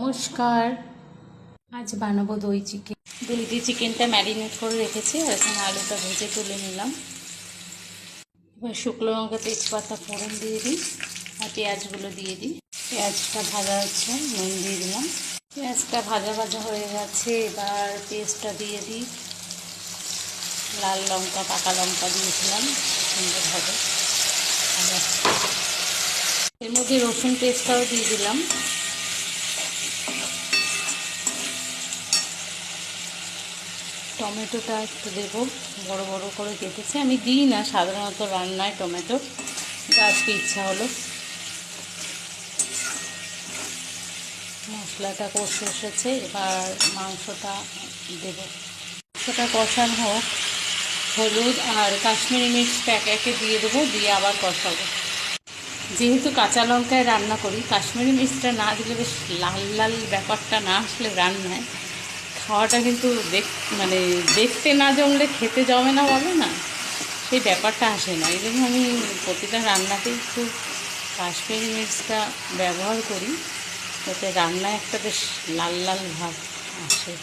নমস্কার। আজ বানাবো দই চিকেন। চিকেনটা ম্যারিনেট করে রেখেছি আর এখন আলুটা ভেজে তুলে নিলাম। এবার শুকনো লঙ্কা তেজপাতা ফোড়ন দিয়ে দিই আর পেঁয়াজগুলো দিয়ে দিই। পেঁয়াজটা ভাজা হচ্ছে, নুন দিয়ে দিলাম। পেঁয়াজটা ভাজা ভাজা হয়ে গেছে, এবার পেস্টটা দিয়ে দিই। লাল লঙ্কা পাকা লঙ্কা দিয়েছিলাম, সুন্দর হবে। এর মধ্যে রসুন পেস্টটাও দিয়ে দিলাম। টমেটোটা একটু দেবো, বড় বড় করে কেটেছি। আমি দিই না সাধারণত রান্নায় টমেটো, আজকে ইচ্ছা হলো। মশলাটা কষে এসেছে, এবার মাংসটা দেব। সেটা কষানো হোক। হলুদ আর কাশ্মীরি মির্চ প্যাকেটে দিয়ে দেবো, দিয়ে আবার কষাবো। যেহেতু কাঁচা লঙ্কায় রান্না করি, কাশ্মীরি মির্চটা না দিলে বেশ লাল লাল ব্যাপারটা না আসলে রান্নায় খাওয়াটা কিন্তু দেখতে না জমলে খেতে জমে না, বলে না, সেই ব্যাপারটা আসে না। এই জন্য আমি প্রতিটা রান্নাতে একটু কাশ্মীরি মির্চটা ব্যবহার করি, যাতে রান্নায় একটা বেশ লাল লাল ভাব আসে।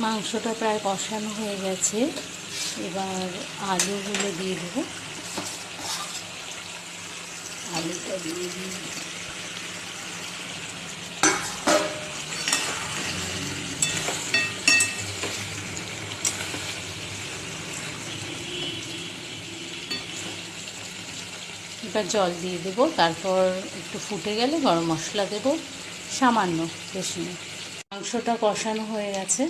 মাংসটা প্রায় কষানো হয়ে গেছে, এবার আলুগুলো দিয়ে দেবো। আলুটা দিয়ে দিই। এবার জল দিয়ে দেবো, তারপর একটু ফুটে গেলে গরম মশলা দেবো সামান্য, বেশি না। মাংসটা কষানো হয়ে গেছে,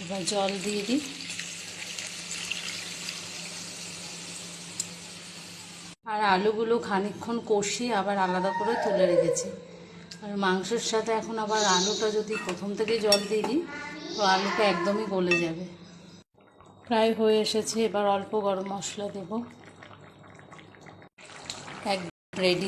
এবার জল দিয়ে দিই। আর আলুগুলো খানিকক্ষণ কষিয়ে আবার আলাদা করে তুলে রেখেছি। আর মাংসের সাথে এখন আবার আলুটা যদি প্রথম থেকে জল দিয়ে দিই তো আলুটা একদমই গলে যাবে। প্রায় হয়ে এসেছে, এবার অল্প গরম মশলা দেবো। এক রেডি।